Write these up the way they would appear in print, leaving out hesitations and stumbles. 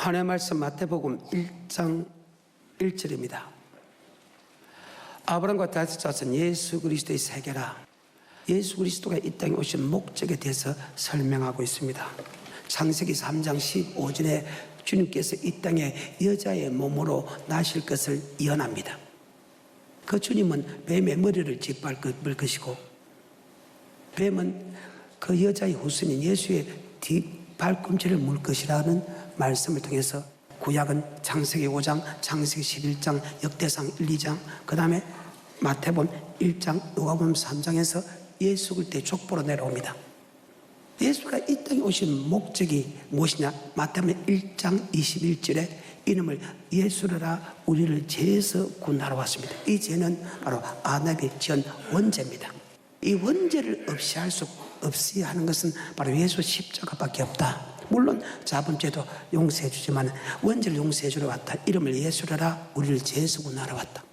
하나님의 말씀 마태복음 1장 1절입니다. 아브라함과 다윗의 자손 예수 그리스도의 세계라. 예수 그리스도가 이 땅에 오신 목적에 대해서 설명하고 있습니다. 창세기 3장 15절에 주님께서 이 땅에 여자의 몸으로 나실 것을 예언합니다. 그 주님은 뱀의 머리를 짓밟을 것이고, 뱀은 그 여자의 후손인 예수의 뒷발꿈치를 물 것이라는 말씀을 통해서 구약은 창세기 5장, 창세기 11장, 역대상 1, 2장, 그 다음에 마태복음 1장, 누가복음 3장에서 예수 그리스도의 족보로 내려옵니다. 예수가 이 땅에 오신 목적이 무엇이냐? 마태복음 1장 21절에 이름을 예수라 우리를 죄에서 구원하러 왔습니다. 이 죄는 바로 아담이 지은 원죄입니다. 이 원죄를 없이 하는 것은 바로 예수 십자가밖에 없다. 물론 자본죄도 용서해 주지만 원죄를 용서해 주러 왔다. 이름을 예수라 우리를 죄에서 구원하러 왔다.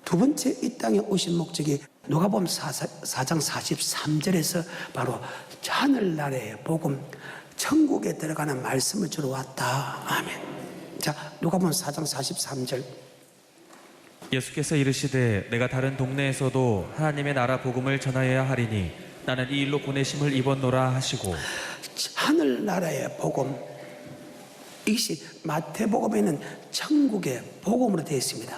두 번째 이 땅에 오신 목적이 누가복음 4장 43절에서 바로 하늘나라의 복음, 천국에 들어가는 말씀을 주러 왔다. 아멘. 자, 누가복음 4장 43절. 예수께서 이르시되 내가 다른 동네에서도 하나님의 나라 복음을 전하여야 하리니 나는 이 일로 보내심을 입었노라 하시고, 하늘나라의 복음, 이것이 마태복음에는 천국의 복음으로 되어 있습니다.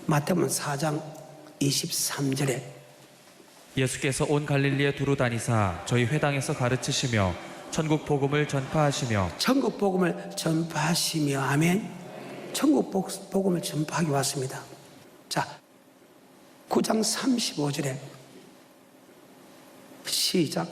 마태복음 4장 23절에 예수께서 온 갈릴리에 두루 다니사 저희 회당에서 가르치시며 천국 복음을 전파하시며, 천국 복음을 전파하시며, 아멘. 천국 복음을 전파하기 왔습니다. 자, 9장 35절에 시작.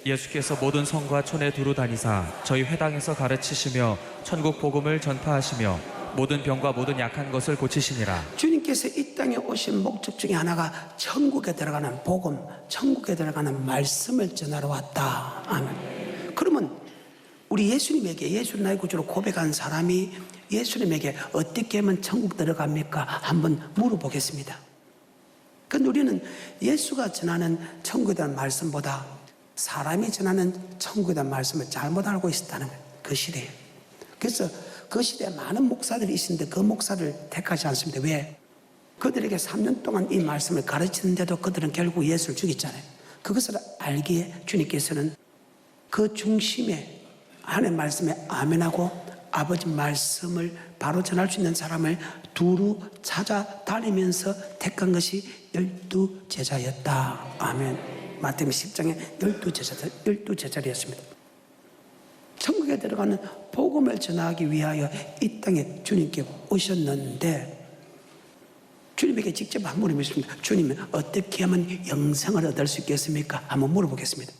예수께서 모든 성과 촌에 두루 다니사 저희 회당에서 가르치시며 천국 복음을 전파하시며 모든 병과 모든 약한 것을 고치시니라. 주님께서 이 땅에 오신 목적 중에 하나가 천국에 들어가는 복음, 천국에 들어가는 말씀을 전하러 왔다. 아멘. 그러면 우리 예수님에게 예수를 나의 구주로 고백한 사람이 예수님에게 어떻게 하면 천국 들어갑니까? 한번 물어보겠습니다. 그런데 우리는 예수가 전하는 천국에 대한 말씀보다 사람이 전하는 천국에 대한 말씀을 잘못 알고 있었다는 그 시대에. 그래서 그 시대에 많은 목사들이 있었는데 그 목사를 택하지 않습니다. 왜? 그들에게 3년 동안 이 말씀을 가르치는데도 그들은 결국 예수를 죽였잖아요. 그것을 알기에 주님께서는 그 중심에 하나님의 말씀에 아멘하고 아버지 말씀을 바로 전할 수 있는 사람을 두루 찾아다니면서 택한 것이 12제자였다. 아멘. 마태복음 10장에 12제자였습니다. 천국에 들어가는 복음을 전하기 위하여 이 땅에 주님께 오셨는데, 주님에게 직접 한 번 물어보겠습니다. 주님은 어떻게 하면 영생을 얻을 수 있겠습니까? 한번 물어보겠습니다.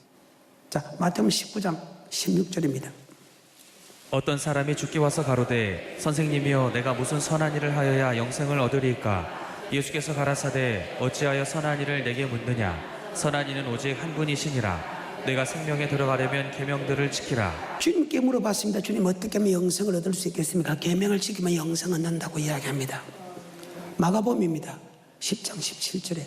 자, 마태복음 19장 16절입니다. 어떤 사람이 죽게 와서 가로되 선생님이여 내가 무슨 선한 일을 하여야 영생을 얻으리까? 예수께서 가라사대 어찌하여 선한 일을 내게 묻느냐? 선한 이는 오직 한 분이시니라. 내가 생명에 들어가려면 계명들을 지키라. 주님께 물어봤습니다. 주님 어떻게 하면 영생을 얻을 수 있겠습니까? 계명을 지키면 영생 얻는다고 이야기합니다. 마가복음입니다. 10장 17절에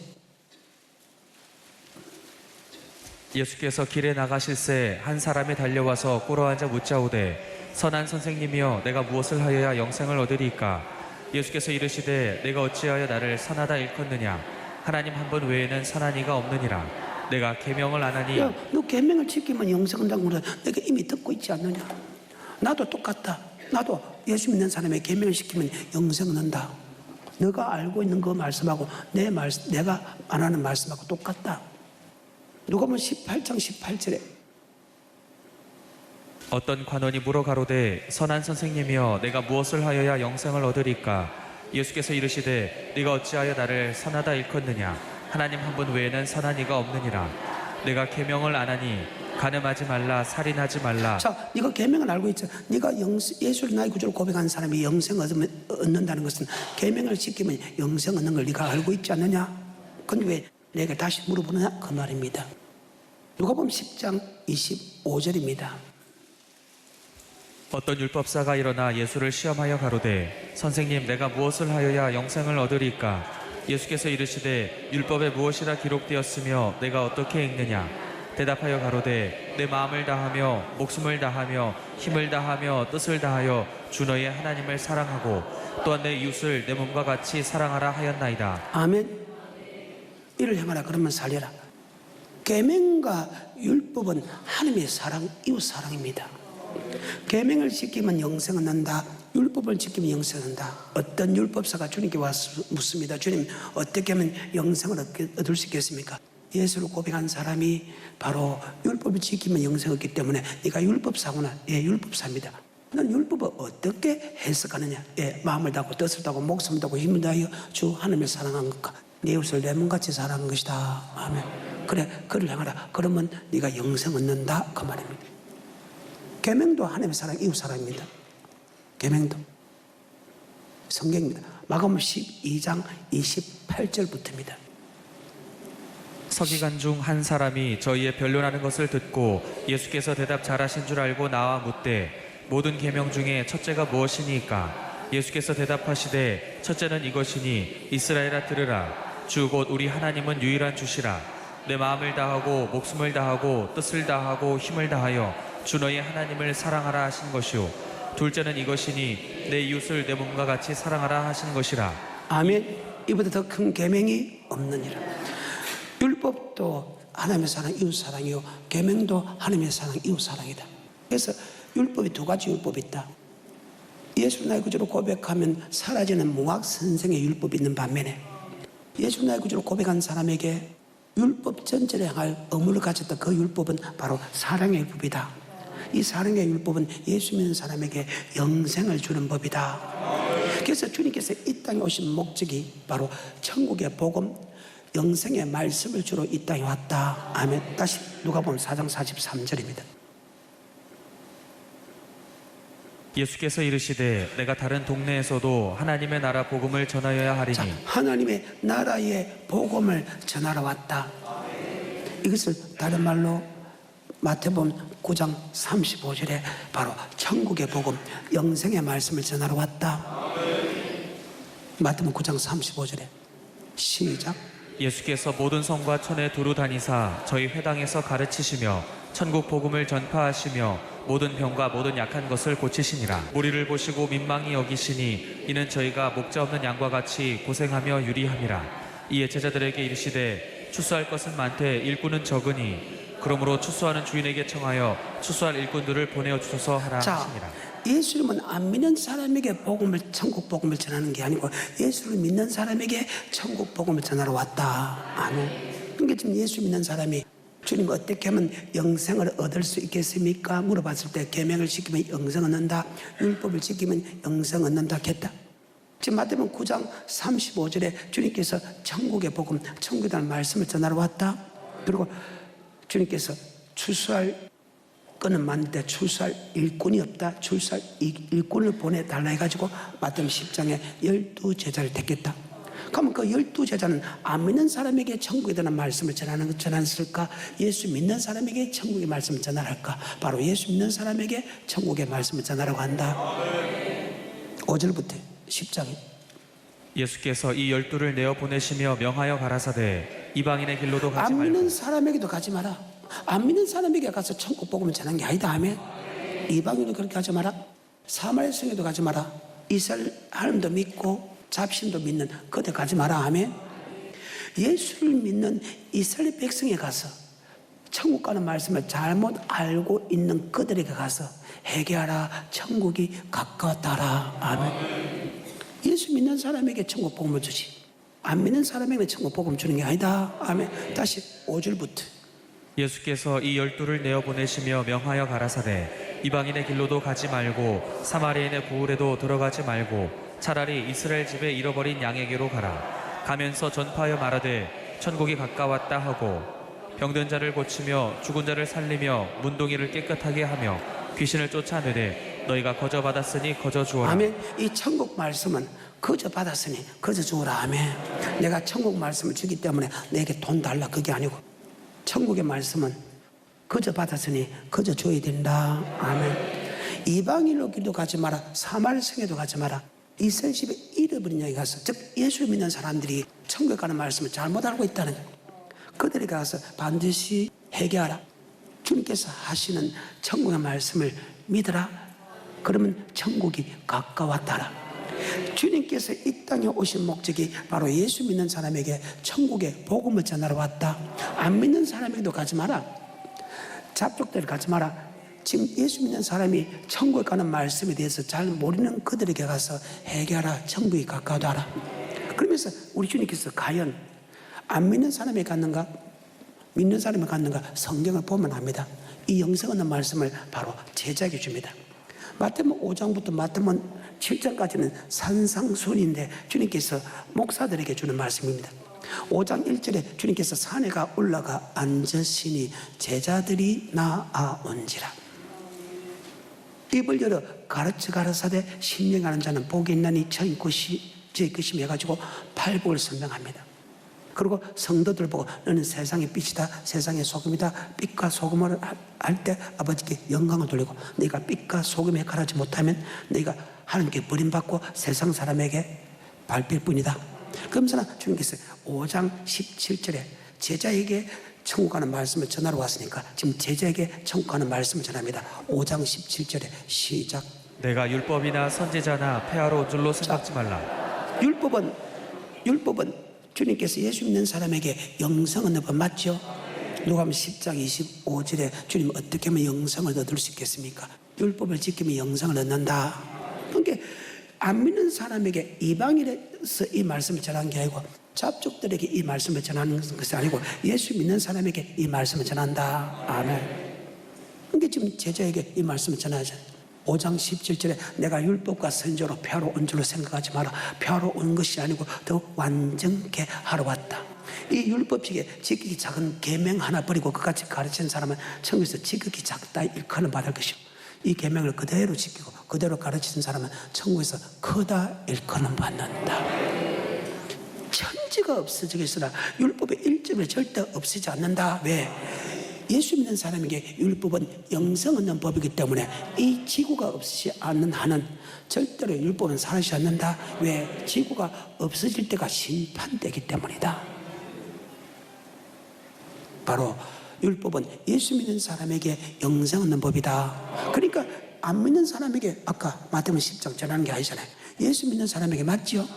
예수께서 길에 나가실새 한 사람이 달려와서 꿇어앉아 묻자오되 선한 선생님이여 내가 무엇을 하여야 영생을 얻으리까? 예수께서 이르시되 내가 어찌하여 나를 선하다 일컫느냐? 하나님 한 분 외에는 선한 이가 없느니라. 내가 계명을 안 하니. 야, 너 계명을 지키면 영생 얻는다고 그래. 내가 이미 듣고 있지 않느냐? 나도 똑같다. 나도 예수 믿는 사람의 계명을 지키면 영생 얻는다. 너가 알고 있는 그 말씀하고 내가 안 하는 말씀하고 똑같다. 누가복음 18장 18절에 어떤 관원이 물어 가로되 선한 선생님이여 내가 무엇을 하여야 영생을 얻으리까? 예수께서 이르시되 네가 어찌하여 나를 선하다 일컫느냐? 하나님 한 분 외에는 선한 이가 없느니라. 내가 계명을 안 하니 간음하지 말라, 살인하지 말라. 자, 네가 계명을 알고 있잖아. 네가 예수를 나의 구주로 고백한 사람이 영생 얻는다는 것은 계명을 지키면 영생 얻는 걸 네가 알고 있지 않느냐? 근데 왜 내가 다시 물어보느냐? 그 말입니다. 누가복음 10장 25절입니다. 어떤 율법사가 일어나 예수를 시험하여 가로되 선생님 내가 무엇을 하여야 영생을 얻으리까? 예수께서 이르시되 율법에 무엇이라 기록되었으며 내가 어떻게 읽느냐? 대답하여 가로되 내 마음을 다하며 목숨을 다하며 힘을 다하며 뜻을 다하여 주 너의 하나님을 사랑하고 또한 내 이웃을 내 몸과 같이 사랑하라 하였나이다. 아멘. 이를 행하라 그러면 살려라. 계명과 율법은 하나님의 사랑, 이웃 사랑입니다. 계명을 지키면 영생을 얻는다. 율법을 지키면 영생을 얻는다. 어떤 율법사가 주님께 와서 묻습니다. 주님, 어떻게 하면 영생을 얻을 수 있겠습니까? 예수를 고백한 사람이 바로 율법을 지키면 영생을 얻기 때문에 네가 율법사구나. 예, 율법사입니다. 너는 율법을 어떻게 해석하느냐? 예, 마음을 다하고 뜻을 다하고 목숨을 다하고 힘을 다하여 주 하나님을 사랑한 것과 내 이웃을 내 몸같이 사랑한 것이다. 아멘. 그래, 그를 향하라. 그러면 네가 영생 얻는다. 그 말입니다. 계명도 하나님의 사랑, 이웃 사랑입니다. 계명도 성경입니다. 마가복음 12장 28절부터입니다. 서기관 중 한 사람이 저희의 변론하는 것을 듣고 예수께서 대답 잘하신 줄 알고 나와 묻되 모든 계명 중에 첫째가 무엇이니까? 예수께서 대답하시되 첫째는 이것이니 이스라엘아 들으라. 주 곧 우리 하나님은 유일한 주시라. 내 마음을 다하고 목숨을 다하고 뜻을 다하고 힘을 다하여 주 너의 하나님을 사랑하라 하신 것이요 둘째는 이것이니 내 이웃을 내 몸과 같이 사랑하라 하신 것이라. 아멘. 이보다 더 큰 계명이 없느니라. 율법도 하나님의 사랑, 이웃 사랑이요 계명도 하나님의 사랑, 이웃 사랑이다. 그래서 율법이 두 가지 율법이 있다. 예수 나의 구주로 고백하면 사라지는 몽학 선생의 율법이 있는 반면에 예수 나의 구주로 고백한 사람에게 율법 전체를 향할 의무를 가졌던 그 율법은 바로 사랑의 율법이다. 이 사랑의 율법은 예수 믿는 사람에게 영생을 주는 법이다. 그래서 주님께서 이 땅에 오신 목적이 바로 천국의 복음, 영생의 말씀을 주러 이 땅에 왔다. 아멘. 다시 누가복음 4장 43절입니다. 예수께서 이르시되 내가 다른 동네에서도 하나님의 나라 복음을 전하여야 하리니. 자, 하나님의 나라의 복음을 전하러 왔다. 이것을 다른 말로 마태복음 9장 35절에 바로 천국의 복음, 영생의 말씀을 전하러 왔다. 마태복음 9장 35절에 시작. 예수께서 모든 성과 촌에 두루 다니사 저희 회당에서 가르치시며 천국 복음을 전파하시며 모든 병과 모든 약한 것을 고치시니라. 무리를 보시고 민망히 여기시니 이는 저희가 목자 없는 양과 같이 고생하며 유리함이라. 이에 제자들에게 이르시되 추수할 것은 많되 일꾼은 적으니 그러므로 추수하는 주인에게 청하여 추수할 일꾼들을 보내어 주소서 하라 하시니라. 예수님은 안 믿는 사람에게 복음을, 천국 복음을 전하는 게 아니고 예수를 믿는 사람에게 천국 복음을 전하러 왔다. 아멘. 그러니까 지금 예수 믿는 사람이 주님 어떻게 하면 영생을 얻을 수 있겠습니까? 물어봤을 때 계명을 지키면 영생 얻는다. 율법을 지키면 영생 얻는다 했다. 지금 마태복음 9장 35절에 주님께서 천국의 복음, 천국이라는 말씀을 전하러 왔다. 그리고 주님께서 추수할 거는 많은데 출수할 일꾼이 없다. 출수할 일꾼을 보내달라 해가지고 마태복음 10장에 12제자를 택했다. 그러면 그 12제자는 안 믿는 사람에게 천국에 대한 말씀을 전했을까? 예수 믿는 사람에게 천국의 말씀을 전할까? 바로 예수 믿는 사람에게 천국의 말씀을 전하라고 한다. 5절부터 10장에 예수께서 이 12를 내어 보내시며 명하여 가라사대 이방인의 길로도 가지 안 말고. 믿는 사람에게도 가지 마라. 안 믿는 사람에게 가서 천국 복음을 전하는 게 아니다. 아멘. 이방인도 그렇게 하지 마라. 사마리아 성에도 가지 마라. 이스라엘 하나님도 믿고 잡신도 믿는 그때 가지 마라. 아멘. 예수를 믿는 이스라엘 백성에 가서 천국 가는 말씀을 잘못 알고 있는 그들에게 가서 회개하라. 천국이 가까웠다라. 아멘. 예수 믿는 사람에게 천국 복음을 주지 안 믿는 사람에게 천국 복음 주는 게 아니다. 아멘. 다시 5절부터 예수께서 이 12를 내어 보내시며 명하여 가라사대 이방인의 길로도 가지 말고 사마리아인의 고을에도 들어가지 말고 차라리 이스라엘 집에 잃어버린 양에게로 가라. 가면서 전파하여 말하되 천국이 가까웠다 하고 병든 자를 고치며 죽은 자를 살리며 문둥이를 깨끗하게 하며 귀신을 쫓아내되 너희가 거저 받았으니 거저 주어라. 아멘. 이 천국 말씀은 거저 받았으니 거저 주어라. 아멘. 내가 천국 말씀을 주기 때문에 내게 돈 달라 그게 아니고 천국의 말씀은 거저 받았으니 거저 줘야 된다. 아멘. 이방인으로 길도 가지 마라. 사마리아 성에도 가지 마라. 이스라엘 집에 잃어버린 양에 가서, 즉 예수 믿는 사람들이 천국에 가는 말씀을 잘못 알고 있다는 거예요. 그들에게 가서 반드시 회개하라. 주님께서 하시는 천국의 말씀을 믿어라. 그러면 천국이 가까웠다라. 주님께서 이 땅에 오신 목적이 바로 예수 믿는 사람에게 천국의 복음을 전하러 왔다. 안 믿는 사람에게도 가지 마라. 잡족들 가지 마라. 지금 예수 믿는 사람이 천국에 가는 말씀에 대해서 잘 모르는 그들에게 가서 해결하라. 천국이 가까워하라. 그러면서 우리 주님께서 과연 안 믿는 사람이 갔는가 믿는 사람이 갔는가 성경을 보면 압니다. 이 영생 없는 말씀을 바로 제자에게 줍니다. 마태복음 5장부터 마태복음 7장까지는 산상순인데 주님께서 목사들에게 주는 말씀입니다. 5장 1절에 주님께서 산에 올라가 앉으시니 제자들이 나아온지라. 입을 열어 가르쳐 가라사대 신령하는 자는 복이 있나니 저희 것이 해가지고 팔복을 설명합니다. 그리고 성도들 보고 너는 세상의 빛이다, 세상의 소금이다. 빛과 소금을 할 때 아버지께 영광을 돌리고 네가 빛과 소금에 가라지 못하면 네가 하나님께 버림받고 세상 사람에게 밟힐 뿐이다. 그러면서 주님께서 5장 17절에 제자에게 천국 가는 말씀을 전하러 왔으니까 지금 제자에게 천국 가는 말씀을 전합니다. 5장 17절에 시작. 내가 율법이나 선지자나 폐하러 온 줄로 생각지 말라. 율법은 주님께서 예수 믿는 사람에게 영생을 얻는 법 맞죠? 누가복음 10장 25절에 주님 어떻게 하면 영생을 얻을 수 있겠습니까? 율법을 지키면 영생을 얻는다. 그러니까 안 믿는 사람에게 이방인에서 이 말씀을 전하는 게 아니고 잡족들에게 이 말씀을 전하는 것이 아니고 예수 믿는 사람에게 이 말씀을 전한다. 아멘. 그러니까 지금 제자에게 이 말씀을 전하죠. 5장 17절에 내가 율법과 선지자로 폐하러 온 줄로 생각하지 마라. 폐하러 온 것이 아니고 더욱 완전케 하러 왔다. 이 율법식에 지극히 작은 계명 하나 버리고 그같이 가르치는 사람은 천국에서 지극히 작다 일컬음 받을 것이고 이 계명을 그대로 지키고 그대로 가르치는 사람은 천국에서 크다 일컬음 받는다. 천지가 없어지겠으나 율법의 일점을 절대 없애지 않는다. 왜? 예수 믿는 사람에게 율법은 영생 얻는 법이기 때문에 이 지구가 없지 않는 한은 절대로 율법은 사라지지 않는다. 왜? 지구가 없어질 때가 심판되기 때문이다. 바로 율법은 예수 믿는 사람에게 영생 얻는 법이다. 그러니까 안 믿는 사람에게 아까 마태복음 10장 전하는 게 아니잖아요. 예수 믿는 사람에게 맞죠?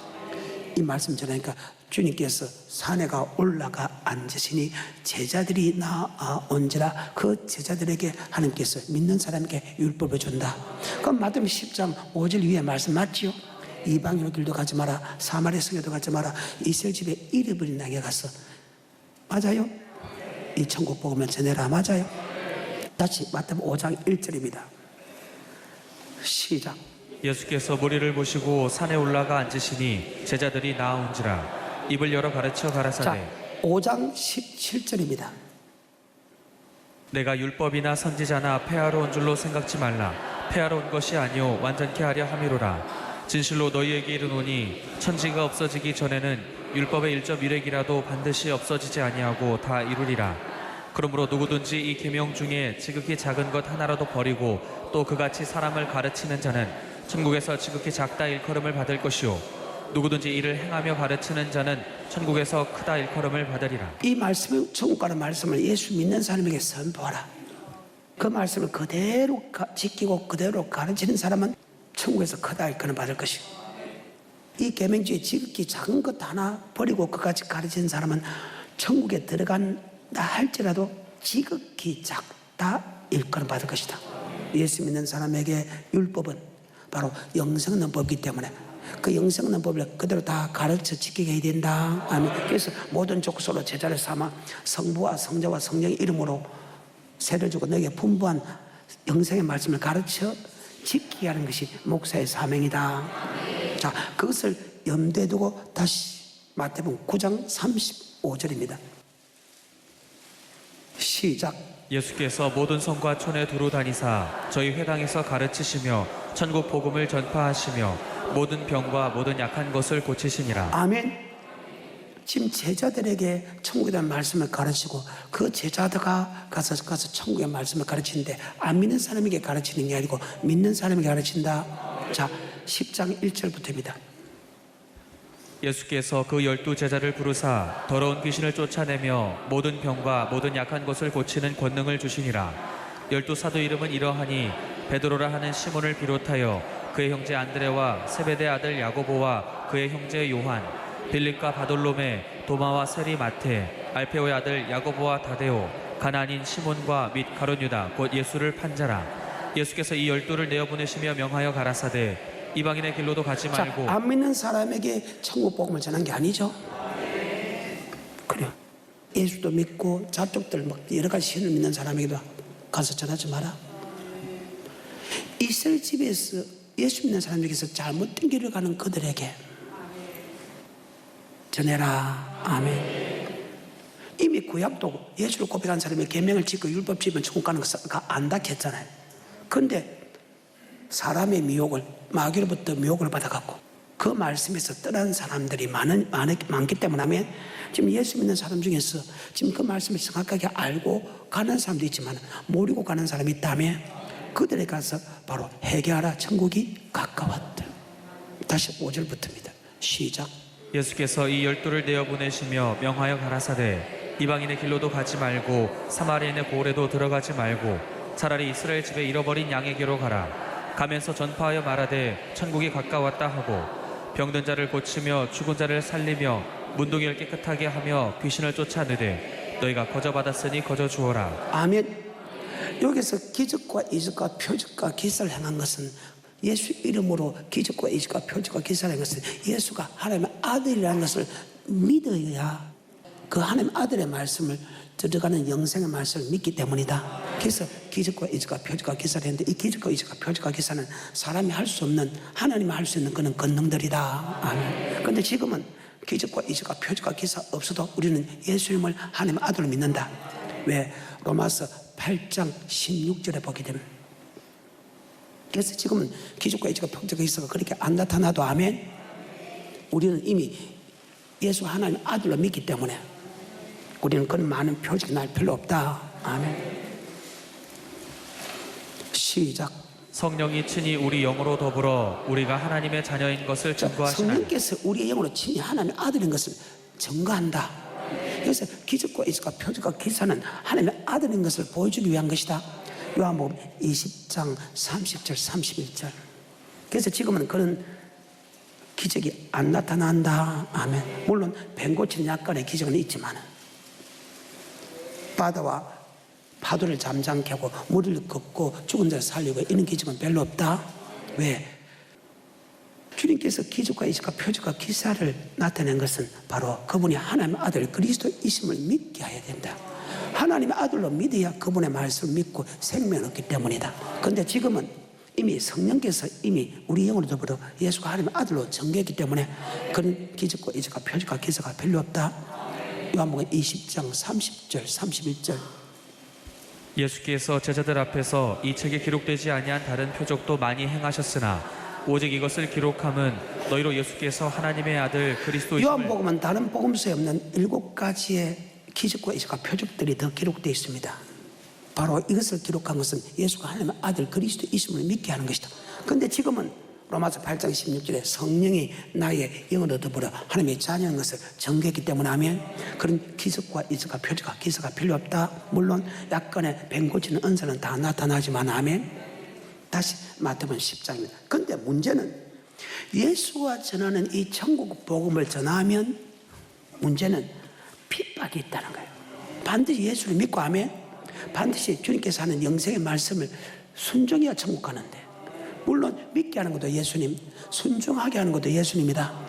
이 말씀 전하니까 주님께서 산에 올라가 앉으시니 제자들이 나아온지라. 그 제자들에게 하나님께서 믿는 사람에게 율법을 준다. 그럼 마태복음 10장 5절 위에 말씀 맞죠? 이방인의 길도 가지 마라. 사마리아 성에도 가지 마라. 이스라엘 집에 잃어버린 나게 가서. 맞아요? 이 천국 복음을 전해라. 맞아요? 다시 마태복음 5장 1절입니다. 시작. 예수께서 무리를 보시고 산에 올라가 앉으시니 제자들이 나아온지라. 입을 열어 가르쳐 가라사대. 자, 5장 17절입니다. 내가 율법이나 선지자나 폐하러 온 줄로 생각지 말라. 폐하러 온 것이 아니요 완전케 하려 함이로라. 진실로 너희에게 이르노니 천지가 없어지기 전에는 율법의 일점 일획이라도 반드시 없어지지 아니하고 다 이루리라. 그러므로 누구든지 이 계명 중에 지극히 작은 것 하나라도 버리고 또 그같이 사람을 가르치는 자는 천국에서 지극히 작다 일컬음을 받을 것이요 누구든지 이를 행하며 가르치는 자는 천국에서 크다 일컬음을 받으리라. 이 말씀을 천국 가는 말씀을 예수 믿는 사람에게 선포하라. 그 말씀을 그대로 지키고 그대로 가르치는 사람은 천국에서 크다 일컬음 받을 것이고 이 계명 중에 지극히 작은 것 하나 버리고 그같이 가르치는 사람은 천국에 들어간다 할지라도 지극히 작다 일컬음 받을 것이다. 예수 믿는 사람에게 율법은 바로 영생 얻는 법이기 때문에 그 영생 얻는 법을 그대로 다 가르쳐 지키게 해야 된다. 그래서 모든 족속으로 제자를 삼아 성부와 성자와 성령의 이름으로 세를 주고 너에게 풍부한 영생의 말씀을 가르쳐 지키게 하는 것이 목사의 사명이다. 자, 그것을 염두에 두고 다시 마태복음 9장 35절입니다. 시작. 예수께서 모든 성과 촌에 두루 다니사 저희 회당에서 가르치시며 천국 복음을 전파하시며 모든 병과 모든 약한 것을 고치시니라. 아멘. 지금 제자들에게 천국에 대한 말씀을 가르치고 그 제자들가 가서 천국의 말씀을 가르치는데 안 믿는 사람에게 가르치는 게 아니고 믿는 사람에게 가르친다. 자, 10장 1절부터입니다. 예수께서 그 12 제자를 부르사 더러운 귀신을 쫓아내며 모든 병과 모든 약한 것을 고치는 권능을 주시니라. 12 사도 이름은 이러하니 베드로라 하는 시몬을 비롯하여 그의 형제 안드레와 세베대 아들 야고보와 그의 형제 요한, 빌립과 바돌로메, 도마와 세리 마테, 알페오의 아들 야고보와 다데오, 가나안인 시몬과 및 가룟 유다 곧 예수를 판자라. 예수께서 이 12를 내어 보내시며 명하여 가라사대 이방인의 길로도 가지 말고. 안 믿는 사람에게 천국 복음을 전한 게 아니죠. 그래요. 예수도 믿고 자족들 막 여러 가지 신을 믿는 사람에게도 가서 전하지 마라. 이스라엘 집에서 예수 믿는 사람에게서 잘못된 길을 가는 그들에게 전해라. 아멘. 이미 구약도 예수를 고백한 사람이 계명을 지키고 율법 지키면 천국 가는 거 안다 했잖아요. 그런데 사람의 미혹을, 마귀로부터 미혹을 받아갖고 그 말씀에서 떠난 사람들이 많기 때문에 하면 지금 예수 믿는 사람 중에서 지금 그 말씀을 정확하게 알고 가는 사람도 있지만 모르고 가는 사람이 있다면 그들에 가서 바로 회개하라, 천국이 가까웠다. 다시 5절부터입니다. 시작. 예수께서 이 12를 내어 보내시며 명하여 가라사대 이방인의 길로도 가지 말고 사마리아인의 고을에도 들어가지 말고 차라리 이스라엘 집에 잃어버린 양에게로 가라. 가면서 전파하여 말하되 천국이 가까웠다 하고 병든 자를 고치며 죽은 자를 살리며 문둥이를 깨끗하게 하며 귀신을 쫓아내되 너희가 거저 받았으니 거저 주어라. 아멘. 여기서 기적과 이적과 표적과 기사를 행한 것은 예수 이름으로 기적과 이적과 표적과 기사를 한 것은 예수가 하나님의 아들이라는 것을 믿어야 그 하나님 아들의 말씀을 들어가는 영생의 말씀을 믿기 때문이다. 그래서 기적과 이적과 표적과 기사를 했는데 이 기적과 이적과 표적과 기사는 사람이 할 수 없는 하나님이 할 수 있는 그런 권능들이다. 아멘. 그런데 지금은 기적과 이적과 표적과 기사 없어도 우리는 예수님을 하나님의 아들로 믿는다. 왜? 로마서 8장 16절에 보게 되면 그래서 지금은 기적과 이적과 표적과 기사가 그렇게 안 나타나도 아멘. 우리는 이미 예수 하나님 아들로 믿기 때문에 우리는 그런 많은 표적이 날 필요 없다. 아멘. 시작. 성령이 친히 우리 영으로 더불어 우리가 하나님의 자녀인 것을 증거하시나니. 성령께서 우리의 영으로 친히 하나님의 아들인 것을 증거한다. 그래서 기적과 이적과 표적과 기사는 하나님의 아들인 것을 보여주기 위한 것이다. 요한복음 20장 30절 31절. 그래서 지금은 그런 기적이 안 나타난다. 아멘. 물론 뱀 고치는 약간의 기적은 있지만 바다와 파도를 잠잠케 하고 물을 걷고 죽은 자를 살리고 이런 기적은 별로 없다. 왜? 주님께서 기적과 이적과 표적과 기사를 나타낸 것은 바로 그분이 하나님의 아들 그리스도이심을 믿게 해야 된다. 하나님의 아들로 믿어야 그분의 말씀을 믿고 생명을 얻기 때문이다. 그런데 지금은 이미 성령께서 이미 우리 영으로 더불어 예수가 하나님의 아들로 정결했기 때문에 그런 기적과 이적과 표적과 기사가 별로 없다. 요한복음 20장 30절 31절. 예수께서 제자들 앞에서 이 책에 기록되지 아니한 다른 표적도 많이 행하셨으나 오직 이것을 기록함은 너희로 예수께서 하나님의 아들 그리스도이심을. 요한복음은 다른 복음서에 없는 7가지의 기적과 이적과 표적들이 더 기록되어 있습니다. 바로 이것을 기록한 것은 예수가 하나님의 아들 그리스도이심을 믿게 하는 것이다. 그런데 지금은 로마서 8장 16절에 성령이 나의 영으로 더불어 하나님의 자녀인 것을 정개했기 때문에 하면 그런 기적과 이적과 표적과 기사가 필요 없다. 물론 약간의 뱀 고치는 은사는 다 나타나지만 아멘. 다시 마태복음 10장입니다. 그런데 문제는 예수가 전하는 이 천국 복음을 전하면 문제는 핍박이 있다는 거예요. 반드시 예수를 믿고 하면 반드시 주님께서 하는 영생의 말씀을 순종해야 천국 가는데 물론 믿게 하는 것도 예수님, 순종하게 하는 것도 예수님이다.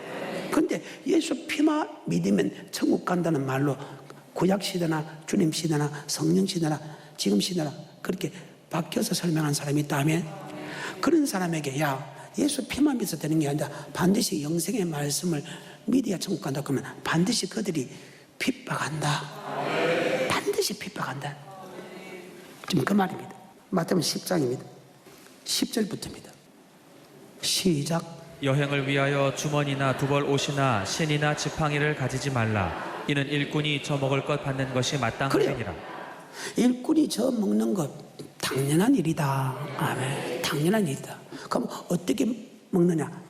그런데 예수 피만 믿으면 천국 간다는 말로 구약 시대나 주님 시대나 성령 시대나 지금 시대나 그렇게 바뀌어서 설명한 사람이 있다면 그런 사람에게 야 예수 피만 믿어서 되는 게 아니라 반드시 영생의 말씀을 믿어야 천국 간다 그러면 반드시 그들이 핍박한다. 반드시 핍박한다. 지금 그 말입니다. 마태복음 10장입니다. 10절부터입니다. 시작. 여행을 위하여 주머니나 두벌 옷이나 신이나 지팡이를 가지지 말라. 이는 일꾼이 저 먹을 것 받는 것이 마땅하니라. 일꾼이 저 먹는 것 당연한 일이다. 아멘. 당연한 일이다. 그럼 어떻게 먹느냐?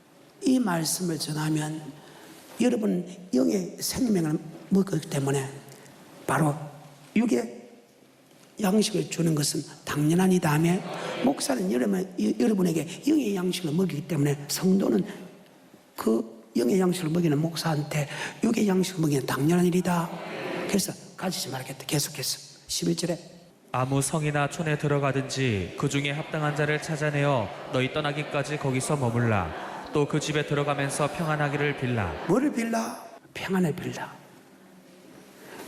이 말씀을 전하면 여러분 영의 생명을 먹기 때문에 바로 육의 양식을 주는 것은 당연한 이 다음에 목사는 여러분에게 영의 양식을 먹이기 때문에 성도는 그 영의 양식을 먹이는 목사한테 육의 양식을 먹이는 당연한 일이다. 그래서 가지지 말겠다. 계속해서 11절에 아무 성이나 촌에 들어가든지 그 중에 합당한 자를 찾아내어 너희 떠나기까지 거기서 머물라. 또 그 집에 들어가면서 평안하기를 빌라. 뭐를 빌라? 평안을 빌라.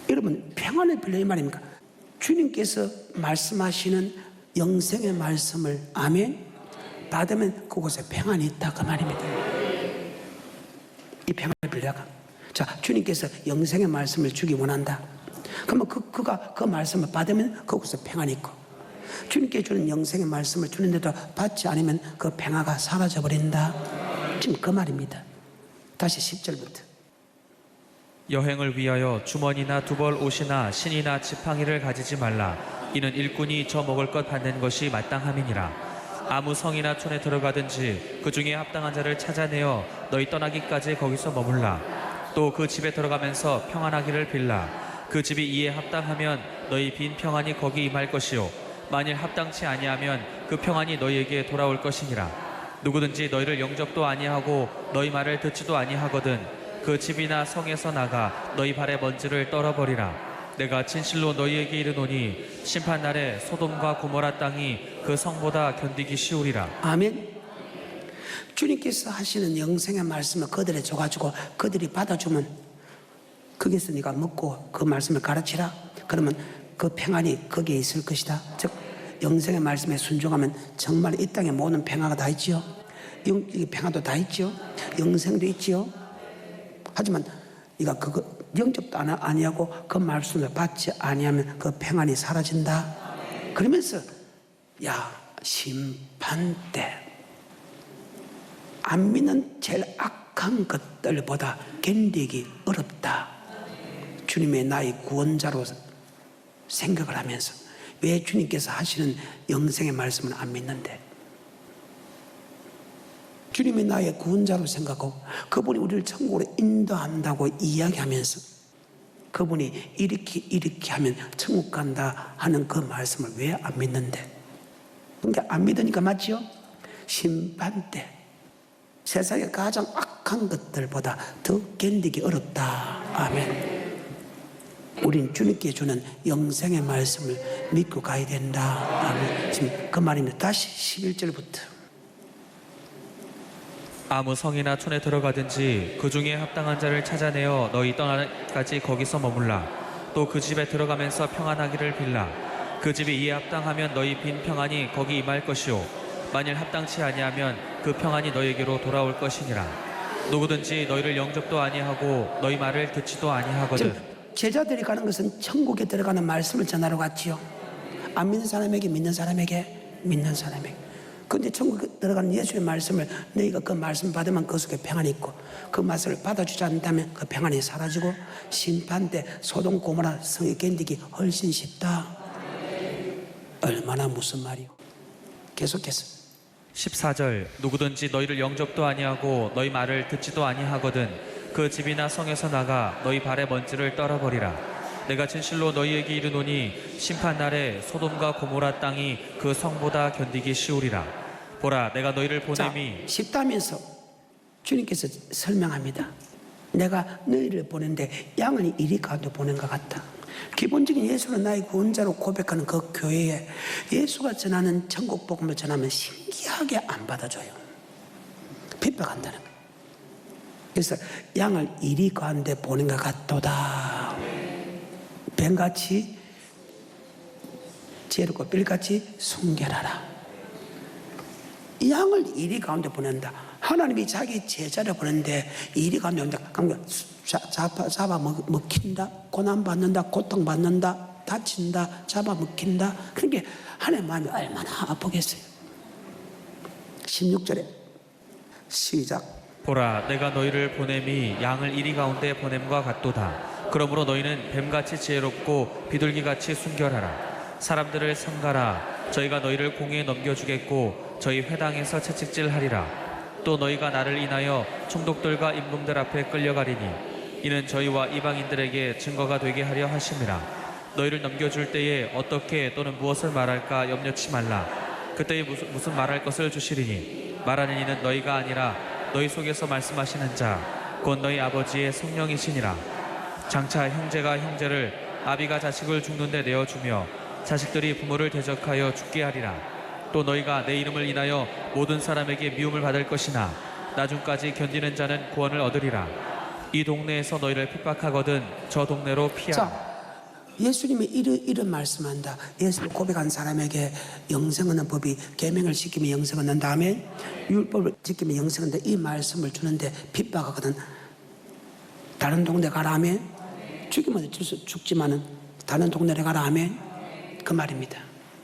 여러분 평안을 빌라 이 말입니까? 주님께서 말씀하시는 영생의 말씀을 아멘 받으면 그곳에 평안이 있다 그 말입니다. 이 평안을 빌라가 자 주님께서 영생의 말씀을 주기 원한다. 그러면 그가 그 말씀을 받으면 그곳에 평안이 있고 주님께 주는 영생의 말씀을 주는데도 받지 않으면 그 평화가 사라져버린다. 지금 그 말입니다. 다시 10절부터 여행을 위하여 주머니나 두벌 옷이나 신이나 지팡이를 가지지 말라. 이는 일꾼이 저 먹을 것 받는 것이 마땅함이니라. 아무 성이나 촌에 들어가든지 그 중에 합당한 자를 찾아내어 너희 떠나기까지 거기서 머물라. 또 그 집에 들어가면서 평안하기를 빌라. 그 집이 이에 합당하면 너희 빈 평안이 거기 임할 것이요 만일 합당치 아니하면 그 평안이 너희에게 돌아올 것이니라. 누구든지 너희를 영접도 아니하고 너희 말을 듣지도 아니하거든 그 집이나 성에서 나가 너희 발의 먼지를 떨어버리라. 내가 진실로 너희에게 이르노니 심판날에 소돔과 고모라 땅이 그 성보다 견디기 쉬우리라. 아멘. 주님께서 하시는 영생의 말씀을 그들에 줘가지고 그들이 받아주면 거기서 네가 먹고 그 말씀을 가르치라. 그러면 그 평안이 거기에 있을 것이다. 즉 영생의 말씀에 순종하면 정말 이 땅에 모든 평화가 다 있지요. 영적인 평화도 다 있지요. 영생도 있지요. 하지만 네가 그거 영접도 아니하고 그 말씀을 받지 아니하면 그 평안이 사라진다. 그러면서 야 심판 때 안 믿는 제일 악한 것들보다 견디기 어렵다. 주님의 나의 구원자로 생각을 하면서 왜 주님께서 하시는 영생의 말씀을 안 믿는데 주님이 나의 구원자로 생각하고 그분이 우리를 천국으로 인도한다고 이야기하면서 그분이 이렇게 하면 천국 간다 하는 그 말씀을 왜 안 믿는데? 그러니까 안 믿으니까 맞지요? 심판 때 세상의 가장 악한 것들보다 더 견디기 어렵다. 아멘. 우린 주님께 주는 영생의 말씀을 믿고 가야 된다. 아멘. 지금 그 말입니다. 다시 11절부터 아무 성이나 촌에 들어가든지 그 중에 합당한 자를 찾아내어 너희 떠나기까지 거기서 머물라. 또 그 집에 들어가면서 평안하기를 빌라. 그 집이 이에 합당하면 너희 빈 평안이 거기 임할 것이요 만일 합당치 아니하면 그 평안이 너희에게로 돌아올 것이니라. 누구든지 너희를 영접도 아니하고 너희 말을 듣지도 아니하거든. 제자들이 가는 것은 천국에 들어가는 말씀을 전하러 갔지요. 안 믿는 사람에게 믿는 사람에게 믿는 사람에게. 그런데 천국에 들어가는 예수의 말씀을 너희가 그 말씀 받으면 그 속에 평안이 있고 그 말씀을 받아주지 않는다면 그 평안이 사라지고 심판 때 소돔 고모라 성에 견디기 훨씬 쉽다. 얼마나 무슨 말이요. 계속해서 14절 누구든지 너희를 영접도 아니하고 너희 말을 듣지도 아니하거든 그 집이나 성에서 나가 너희 발의 먼지를 떨어버리라. 내가 진실로 너희에게 이르노니 심판날에 소돔과 고모라 땅이 그 성보다 견디기 쉬우리라. 보라 내가 너희를 보냄이 쉽다면서 주님께서 설명합니다. 내가 너희를 보낸데 양을 이리 가운데 보낸 것 같다. 기본적인 예수는 나의 구원자로 고백하는 그 교회에 예수가 전하는 천국 복음을 전하면 신기하게 안 받아줘요. 핍박한다는 거예요. 그래서 양을 이리 가운데 보낸 것 같도다. 뱀같이 지혜롭고 삘같이 순결하라. 양을 이리 가운데 보낸다. 하나님이 자기 제자를 보낸데 이리 가운데 온다. 그러니까 잡아 먹힌다, 고난받는다, 고통받는다, 다친다, 잡아 먹힌다. 그러니까 하나님의 마음이 얼마나 아프겠어요. 16절에 시작. 보라 내가 너희를 보냄이 양을 이리 가운데 보냄과 같도다. 그러므로 너희는 뱀같이 지혜롭고 비둘기같이 순결하라. 사람들을 삼가라. 저희가 너희를 공에 넘겨주겠고 저희 회당에서 채찍질하리라. 또 너희가 나를 인하여 총독들과 임금들 앞에 끌려가리니 이는 저희와 이방인들에게 증거가 되게 하려 하심이라. 너희를 넘겨줄 때에 어떻게 또는 무엇을 말할까 염려치 말라. 그때에 무슨 말할 것을 주시리니 말하는 이는 너희가 아니라 너희 속에서 말씀하시는 자 곧 너희 아버지의 성령이시니라. 장차 형제가 형제를 아비가 자식을 죽는데 내어주며 자식들이 부모를 대적하여 죽게 하리라. 또 너희가 내 이름을 인하여 모든 사람에게 미움을 받을 것이나 나중까지 견디는 자는 구원을 얻으리라. 이 동네에서 너희를 핍박하거든 저 동네로 피하라. 자, 예수님이 이런 말씀한다. 예수를 고백한 사람에게 영생 얻는 법이 계명을 지키면 영생 얻는 다음에 율법을 지키면 영생 얻는다. 이 말씀을 주는데 핍박하거든 다른 동네 가라 하면 죽이면 죽지만은 다른 동네에 가라 하면 그 말입니다.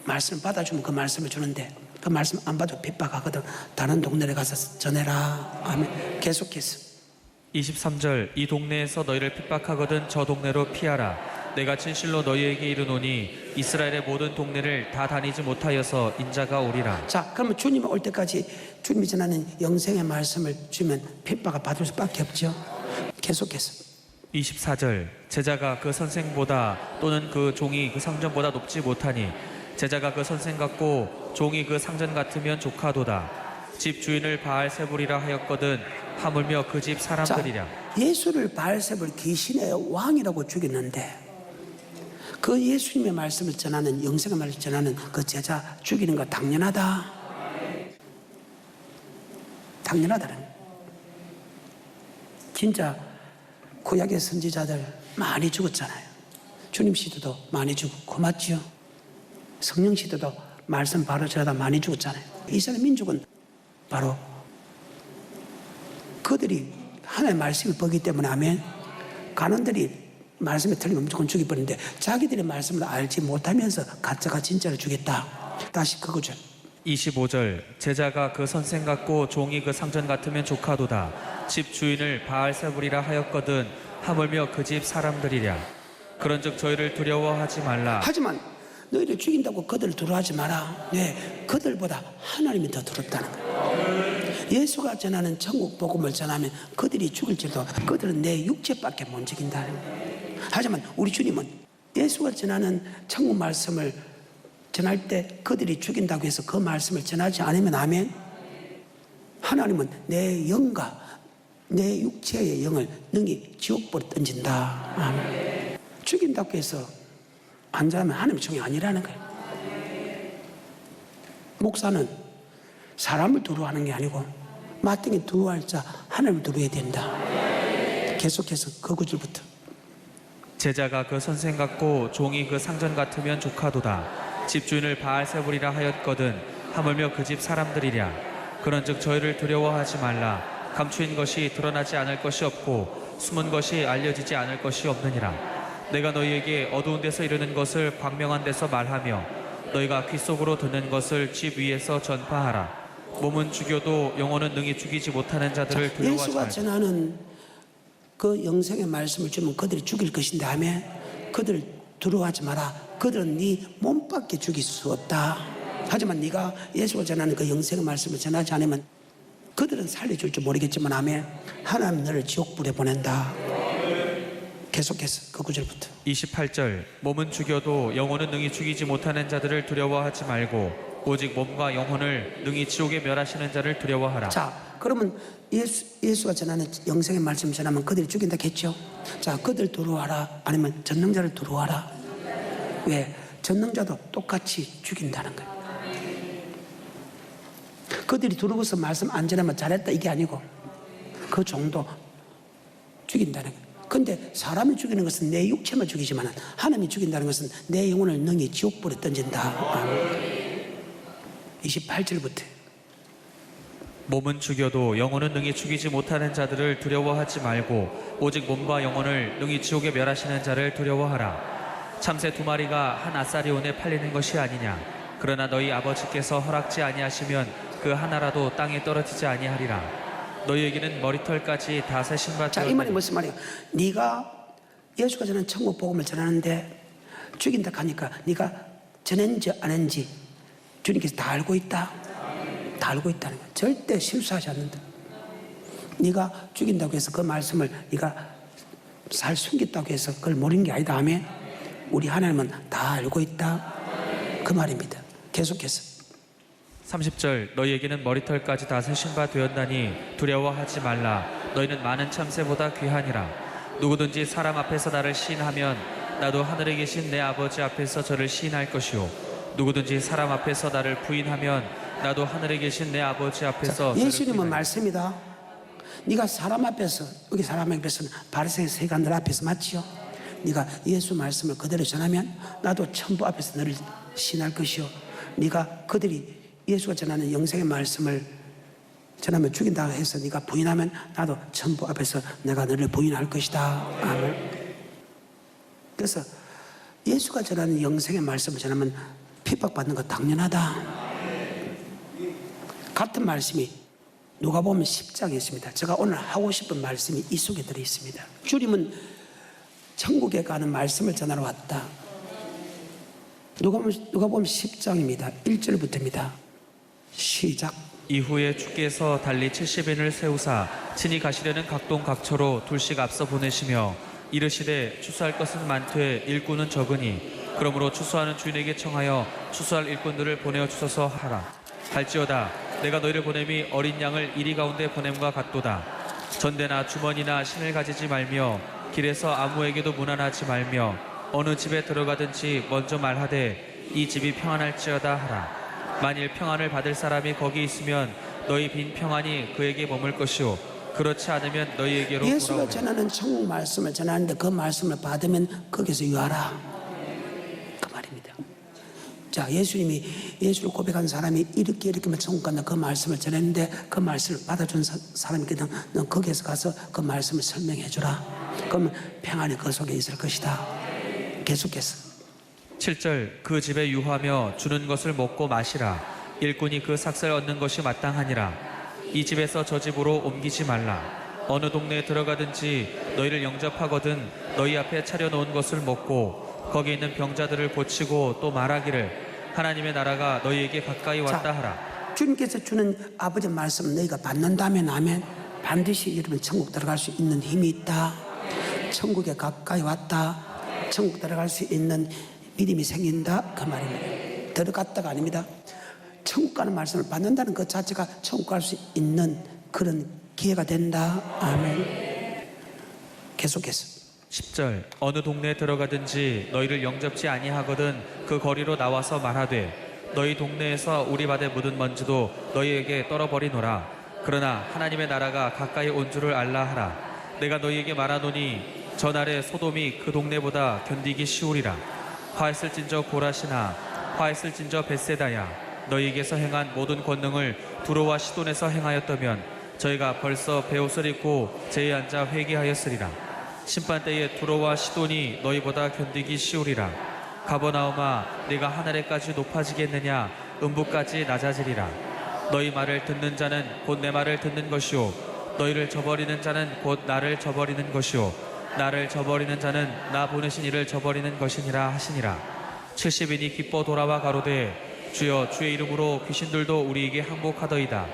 말씀 받아주면 그 말씀을 주는데 그 말씀 안 받아도 핍박하거든 다른 동네에 가서 전해라 하면 계속해서 23절 이 동네에서 너희를 핍박하거든 저 동네로 피하라. 내가 진실로 너희에게 이르노니 이스라엘의 모든 동네를 다 다니지 못하여서 인자가 오리라. 자, 그러면 주님 올 때까지 주님이 전하는 영생의 말씀을 주면 핍박을 받을 수밖에 없죠. 계속해서 24절 제자가 그 선생보다 또는 그 종이 그 상전보다 높지 못하니 제자가 그 선생 같고 종이 그 상전 같으면 조카도다. 집 주인을 바알세불이라 하였거든 하물며 그 집 사람들이랴. 예수를 바알세불 귀신의 왕이라고 죽였는데 그 예수님의 말씀을 전하는 영생의 말씀을 전하는 그 제자 죽이는 거 당연하다. 당연하다는 진짜 구약의 선지자들 많이 죽었잖아요. 주님 시대도 많이 죽었고 맞죠? 성령 시대도 말씀 바로 전하다 많이 죽었잖아요. 이스라엘 민족은 바로 그들이 하나님의 말씀을 보기 때문에 아멘 간원들이 말씀에 틀리면 무조건 죽여버리는데 자기들의 말씀을 알지 못하면서 가짜가 진짜를 주겠다. 다시 그거죠. 25절 제자가 그 선생 같고 종이 그 상전 같으면 조카도다. 집 주인을 바알세불이라 하였거든 하물며 그 집 사람들이랴. 그런즉 저희를 두려워하지 말라. 하지만 너희를 죽인다고 그들을 두려워하지 마라. 네, 그들보다 하나님이 더 두렵다는 거예요. 예수가 전하는 천국 복음을 전하면 그들이 죽일지도 그들은 내 육체밖에 못 죽인다는 거예요. 하지만 우리 주님은 예수가 전하는 천국 말씀을 전할 때 그들이 죽인다고 해서 그 말씀을 전하지 않으면 아멘. 하나님은 내 영과 내 육체의 영을 능히 지옥불에 던진다. 아멘. 죽인다고 해서 안 전하면 하나님의 종이 아니라는 거예요. 목사는 사람을 두려워하는 게 아니고 마땅히 두려워할 자 하나님을 두려워해야 된다. 계속해서 그 구절부터 제자가 그 선생 같고 종이 그 상전 같으면 조카도다. 집 주인을 바알세불이라 하였거든 하물며 그 집 사람들이랴. 그런즉 저희를 두려워하지 말라. 감추인 것이 드러나지 않을 것이 없고 숨은 것이 알려지지 않을 것이 없느니라. 내가 너희에게 어두운 데서 이르는 것을 광명한 데서 말하며 너희가 귀 속으로 듣는 것을 집 위에서 전파하라. 몸은 죽여도 영혼은 능히 죽이지 못하는 자들을 두려워하지 예수가 말라. 전하는 그 영생의 말씀을 주면 그들이 죽일 것인데 하면 그들을 두려워하지 마라. 그들은 네 몸밖에 죽일 수 없다. 하지만 네가 예수가 전하는 그 영생의 말씀을 전하지 않으면 그들은 살려줄 줄 모르겠지만 하면 하나님 너를 지옥불에 보낸다. 계속해서 그 구절부터 28절 몸은 죽여도 영혼은 능히 죽이지 못하는 자들을 두려워하지 말고 오직 몸과 영혼을 능히 지옥에 멸하시는 자를 두려워하라. 자, 그러면 예수가 전하는 영생의 말씀을 전하면 그들이 죽인다 했죠. 자, 그들 두려워하라 아니면 전능자를 두려워하라. 왜? 전능자도 똑같이 죽인다는 거예요. 그들이 두려워서 말씀 안 전하면 잘했다 이게 아니고 그 정도 죽인다는 거예요. 근데 사람이 죽이는 것은 내 육체만 죽이지만 하나님이 죽인다는 것은 내 영혼을 능히 지옥불에 던진다. 28절부터 몸은 죽여도 영혼은 능히 죽이지 못하는 자들을 두려워하지 말고 오직 몸과 영혼을 능히 지옥에 멸하시는 자를 두려워하라. 참새 두 마리가 한 아사리온에 팔리는 것이 아니냐. 그러나 너희 아버지께서 허락지 아니하시면 그 하나라도 땅에 떨어지지 아니하리라. 너희에게는 머리털까지 다 세신 바 자, 이 말이 무슨 말이야? 네가 예수가 전하는 천국 복음을 전하는데 죽인다 하니까 네가 전했는지 안 했는지 주님께서 다 알고 있다. 다 알고 있다는 거야. 절대 실수하지 않는다. 네가 죽인다고 해서 그 말씀을 네가 잘 숨겼다고 해서 그걸 모르는 게 아니다. 아멘. 우리 하나님은 다 알고 있다. 그 말입니다. 계속해서 30절 너희에게는 머리털까지 다 세신 바 되었나니 두려워하지 말라. 너희는 많은 참새보다 귀하니라. 누구든지 사람 앞에서 나를 시인하면 나도 하늘에 계신 내 아버지 앞에서 저를 시인할 것이요 누구든지 사람 앞에서 나를 부인하면 나도 하늘에 계신 내 아버지 앞에서 저를 예수님은 부인할 말씀이다. 네가 사람 앞에서, 여기 사람 앞에서는 바리새인 세간들 앞에서 맞지요? 네가 예수 말씀을 그대로 전하면 나도 천부 앞에서 너를 시인할 것이요 네가 그들이 예수가 전하는 영생의 말씀을 전하면 죽인다 해서 네가 부인하면 나도 천부 앞에서 내가 너를 부인할 것이다. 아멘. 그래서 예수가 전하는 영생의 말씀을 전하면 핍박받는 거 당연하다. 같은 말씀이 누가복음 10장에 있습니다. 제가 오늘 하고 싶은 말씀이 이 속에 들어 있습니다. 주님은 천국에 가는 말씀을 전하러 왔다. 누가복음 10장입니다. 1절부터입니다. 시작. 이후에 주께서 달리 70인을 세우사 친히 가시려는 각동 각처로 둘씩 앞서 보내시며 이르시되 추수할 것은 많되 일꾼은 적으니 그러므로 추수하는 주인에게 청하여 추수할 일꾼들을 보내어 주소서 하라. 할지어다 내가 너희를 보냄이 어린 양을 이리 가운데 보냄과 같도다. 전대나 주머니나 신을 가지지 말며 길에서 아무에게도 무난하지 말며 어느 집에 들어가든지 먼저 말하되 이 집이 평안할지어다 하라. 만일 평안을 받을 사람이 거기 있으면 너희 빈 평안이 그에게 머물 것이요 그렇지 않으면 너희에게로 예수가 돌아오리라. 전하는 천국 말씀을 전하는데 그 말씀을 받으면 거기서 유하라. 그 말입니다. 자, 예수님이 예수를 고백한 사람이 이렇게만 천국 간다 그 말씀을 전했는데 그 말씀을 받아준 사람이 그냥 넌 거기에서 가서 그 말씀을 설명해 주라. 그러면 평안이 그 속에 있을 것이다. 계속해서 7절 그 집에 유하며 주는 것을 먹고 마시라. 일꾼이 그 삭을 얻는 것이 마땅하니라. 이 집에서 저 집으로 옮기지 말라. 어느 동네에 들어가든지 너희를 영접하거든 너희 앞에 차려놓은 것을 먹고 거기 있는 병자들을 고치고 또 말하기를 하나님의 나라가 너희에게 가까이 왔다 하라. 주님께서 주는 아버지 말씀 너희가 받는다면 아멘. 반드시 여러분 천국 들어갈 수 있는 힘이 있다. 천국에 가까이 왔다. 천국 들어갈 수 있는 믿음이 생긴다. 그 말입니다. 들어갔다가 아닙니다. 천국 가는 말씀을 받는다는 것 자체가 천국 갈 수 있는 그런 기회가 된다. 아멘. 계속해서 10절 어느 동네에 들어가든지 너희를 영접지 아니하거든 그 거리로 나와서 말하되 너희 동네에서 우리 밭에 묻은 먼지도 너희에게 떨어버리노라. 그러나 하나님의 나라가 가까이 온 줄을 알라 하라. 내가 너희에게 말하노니 전날에 소돔이 그 동네보다 견디기 쉬우리라. 화했을진저 고라시나 화했을진저 벳세다야 너희에게서 행한 모든 권능을 두로와 시돈에서 행하였다면 저희가 벌써 베옷을 입고 제에 앉아 회개하였으리라. 심판 때에 두로와 시돈이 너희보다 견디기 쉬우리라. 가버나움아 네가 하늘에까지 높아지겠느냐 음부까지 낮아지리라. 너희 말을 듣는 자는 곧 내 말을 듣는 것이요 너희를 저버리는 자는 곧 나를 저버리는 것이요 나를 저버리는 자는 나 보내신 이를 저버리는 것이니라 하시니라. 70인이 기뻐 돌아와 가로되 주여 주의 이름으로 귀신들도 우리에게 항복하더이다.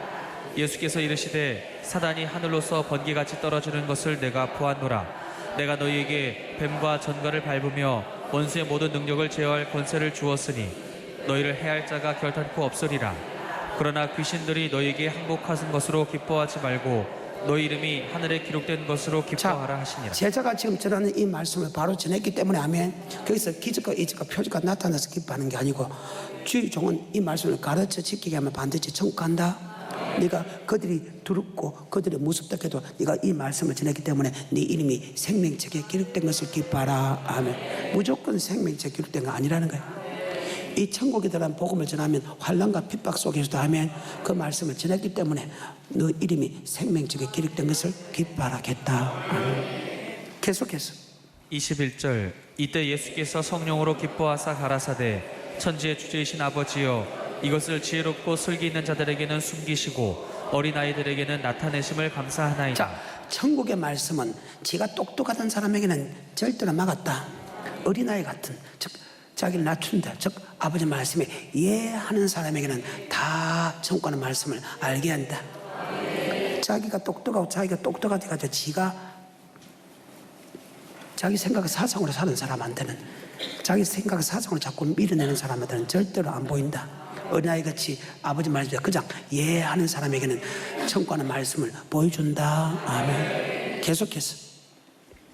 예수께서 이르시되 사단이 하늘로서 번개같이 떨어지는 것을 내가 보았노라. 내가 너희에게 뱀과 전갈을 밟으며 원수의 모든 능력을 제어할 권세를 주었으니 너희를 해할 자가 결탄코 없으리라. 그러나 귀신들이 너희에게 항복하신 것으로 기뻐하지 말고 너희 이름이 하늘에 기록된 것으로 기뻐하라 하시니라. 제자가 지금 전하는 이 말씀을 바로 전했기 때문에 아멘. 거기서 기적과 이적과 표적과 나타나서 기뻐하는 게 아니고 주의 종은 이 말씀을 가르쳐 지키게 하면 반드시 천국 간다. 네가 그들이 두렵고 그들이 무섭다 해도 네가 이 말씀을 전했기 때문에 네 이름이 생명책에 기록된 것을 기뻐하라. 아멘. 무조건 생명책에 기록된 거 아니라는 거예요. 이 천국에 대한 복음을 전하면 환난과 핍박 속에서도 하면 그 말씀을 전했기 때문에 너 이름이 생명책에 기록된 것을 기뻐하라겠다. 계속해서 21절 이때 예수께서 성령으로 기뻐하사 가라사대 천지의 주제이신 아버지여 이것을 지혜롭고 슬기 있는 자들에게는 숨기시고 어린아이들에게는 나타내심을 감사하나이다. 자, 천국의 말씀은 지가 똑똑하던 사람에게는 절대로 막았다. 어린아이 같은 즉 자기를 낮춘다. 즉 아버지 말씀에 예하는 사람에게는 다 천국 가는 말씀을 알게 한다. 자기가 똑똑하고 자기가 똑똑하다고 지가 자기 생각 사상으로 사는 사람한테는, 자기 생각 사상으로 자꾸 밀어내는 사람한테는 절대로 안 보인다. 어린아이같이 아버지 말씀에 그냥 예하는 사람에게는 천국하는 말씀을 보여준다. 아멘. 계속해서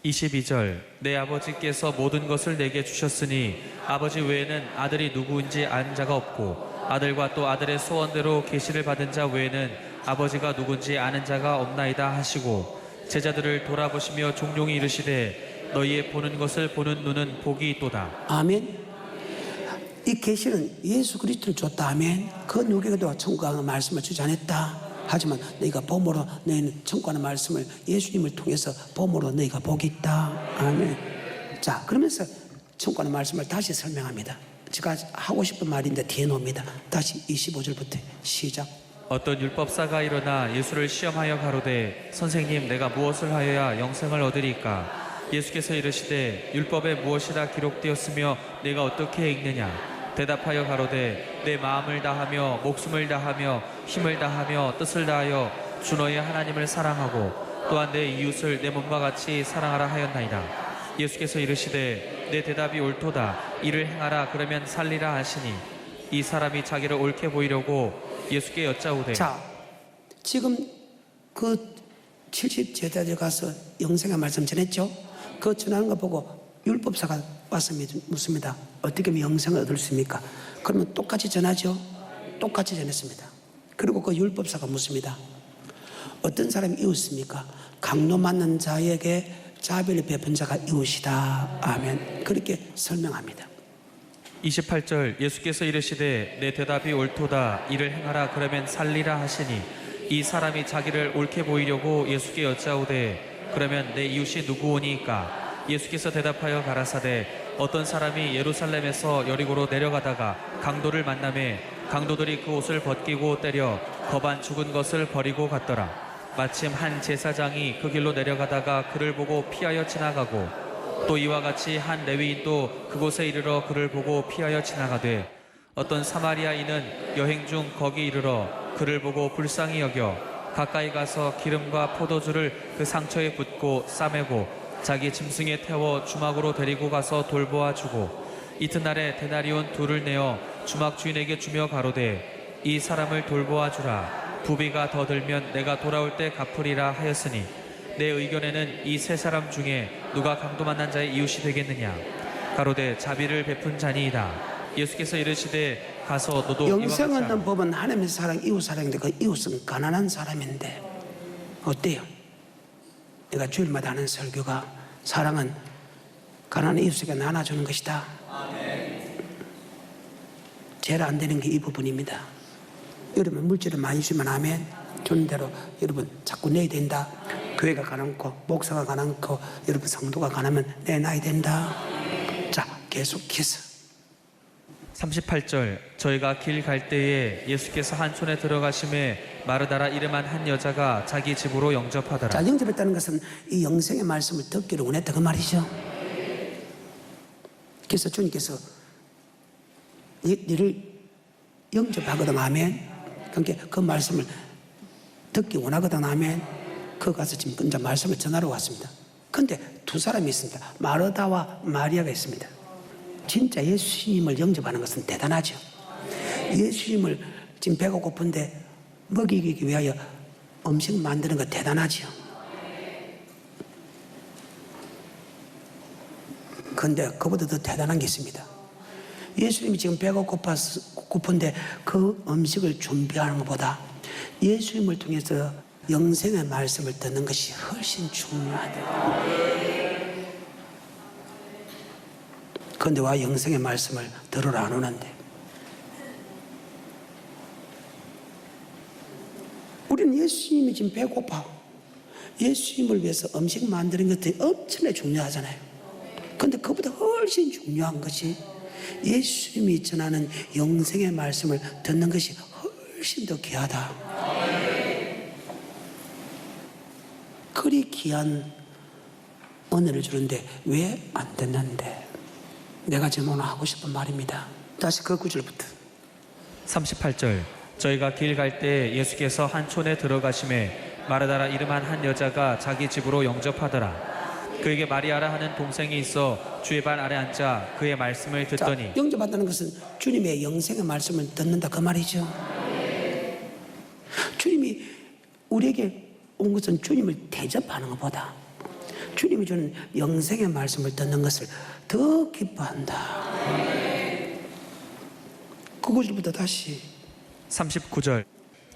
22절 내 아버지께서 모든 것을 내게 주셨으니 아버지 외에는 아들이 누구인지 아는 자가 없고 아들과 또 아들의 소원대로 계시를 받은 자 외에는 아버지가 누군지 아는 자가 없나이다 하시고 제자들을 돌아보시며 종용이 이르시되 너희의 보는 것을 보는 눈은 복이 있도다. 아멘. 이 계시는 예수 그리스도를 줬다. 아멘. 그 누구에게도 천국하는 말씀을 주지 않았다. 하지만 너희가 봄으로 너희는 천국하는 말씀을 예수님을 통해서 봄으로 너희가 복이 있다. 아멘. 자, 그러면서 천국하는 말씀을 다시 설명합니다. 제가 하고 싶은 말인데 뒤에 놓습니다. 다시 25절부터 시작. 어떤 율법사가 일어나 예수를 시험하여 가로되 선생님 내가 무엇을 하여야 영생을 얻으리까? 예수께서 이르시되 율법에 무엇이라 기록되었으며 내가 어떻게 읽느냐? 대답하여 가로되 내 마음을 다하며 목숨을 다하며 힘을 다하며 뜻을 다하여 주 너의 하나님을 사랑하고 또한 내 이웃을 내 몸과 같이 사랑하라 하였나이다. 예수께서 이르시되 내 대답이 옳도다. 이를 행하라 그러면 살리라 하시니 이 사람이 자기를 옳게 보이려고 예수께 여짜오되. 자, 지금 그 70제자들 가서 영생의 말씀 전했죠. 그 전하는 거 보고 율법사가 와서 묻습니다. 어떻게 하면 영생을 얻을 수 있습니까? 그러면 똑같이 전하죠. 똑같이 전했습니다. 그리고 그 율법사가 묻습니다. 어떤 사람이 이웃입니까? 강로 맞는 자에게 자비를 베푼 자가 이웃이다. 아멘. 그렇게 설명합니다. 28절 예수께서 이르시되 내 대답이 옳도다. 이를 행하라 그러면 살리라 하시니 이 사람이 자기를 옳게 보이려고 예수께 여짜오되 그러면 내 이웃이 누구오니까? 예수께서 대답하여 가라사대 어떤 사람이 예루살렘에서 여리고로 내려가다가 강도를 만나매 강도들이 그 옷을 벗기고 때려 거반 죽은 것을 버리고 갔더라. 마침 한 제사장이 그 길로 내려가다가 그를 보고 피하여 지나가고 또 이와 같이 한 레위인도 그곳에 이르러 그를 보고 피하여 지나가되 어떤 사마리아인은 여행 중 거기 이르러 그를 보고 불쌍히 여겨 가까이 가서 기름과 포도주를 그 상처에 붓고 싸매고 자기 짐승에 태워 주막으로 데리고 가서 돌보아 주고 이튿날에 데나리온 둘을 내어 주막 주인에게 주며 가로되 이 사람을 돌보아 주라. 부비가 더 들면 내가 돌아올 때 갚으리라 하였으니 내 의견에는 이 세 사람 중에 누가 강도 만난 자의 이웃이 되겠느냐? 가로되 자비를 베푼 자니이다. 예수께서 이르시되 가서 너도 영생 얻는 법은 하나님의 사랑, 이웃 사랑인데 그 이웃은 가난한 사람인데 어때요? 내가 주일마다 하는 설교가 사랑은 가난한 이웃에게 나눠주는 것이다. 제일 안 되는 게 이 부분입니다. 여러분 물질을 많이 주면 아멘. 주는 대로 여러분 자꾸 내야 된다. 교회가 가난고 목사가 가난고 여러분 성도가 가난하면 내놔야 된다. 자, 계속해서 38절 저희가 길 갈 때에 예수께서 한 촌에 들어가심에 마르다라 이름한 한 여자가 자기 집으로 영접하더라. 자, 영접했다는 것은 이 영생의 말씀을 듣기를 원했다 그 말이죠. 그래서 주님께서 너를 영접하거든 아멘. 그러니까 그 말씀을 듣기 원하거든 아멘. 그 가서 지금 혼자 말씀을 전하러 왔습니다. 근데 두 사람이 있습니다. 마르다와 마리아가 있습니다. 진짜 예수님을 영접하는 것은 대단하죠. 예수님을 지금 배가 고픈데 먹이기 위하여 음식 만드는 거 대단하죠. 그런데 그보다 더 대단한 게 있습니다. 예수님이 지금 배가 고픈데 그 음식을 준비하는 것보다 예수님을 통해서 영생의 말씀을 듣는 것이 훨씬 중요하다. 그런데 와 영생의 말씀을 들으러 안 오는데 우리는 예수님이 지금 배고파 예수님을 위해서 음식 만드는 것들이 엄청나게 중요하잖아요. 그런데 그보다 훨씬 중요한 것이 예수님이 전하는 영생의 말씀을 듣는 것이 훨씬 더 귀하다. 그리 귀한 은혜를 주는데 왜 안 듣는데? 내가 지금 오늘 하고 싶은 말입니다. 다시 그 구절부터 38절 저희가 길 갈 때 예수께서 한 촌에 들어가심에 마르다라 이름한 한 여자가 자기 집으로 영접하더라. 그에게 마리아라 하는 동생이 있어 주의 발 아래 앉아 그의 말씀을 자, 듣더니 영접한다는 것은 주님의 영생의 말씀을 듣는다 그 말이죠. 주님이 우리에게 온 것은 주님을 대접하는 것보다 주님이 주는 영생의 말씀을 듣는 것을 더 기뻐한다. 그것부터 다시 39절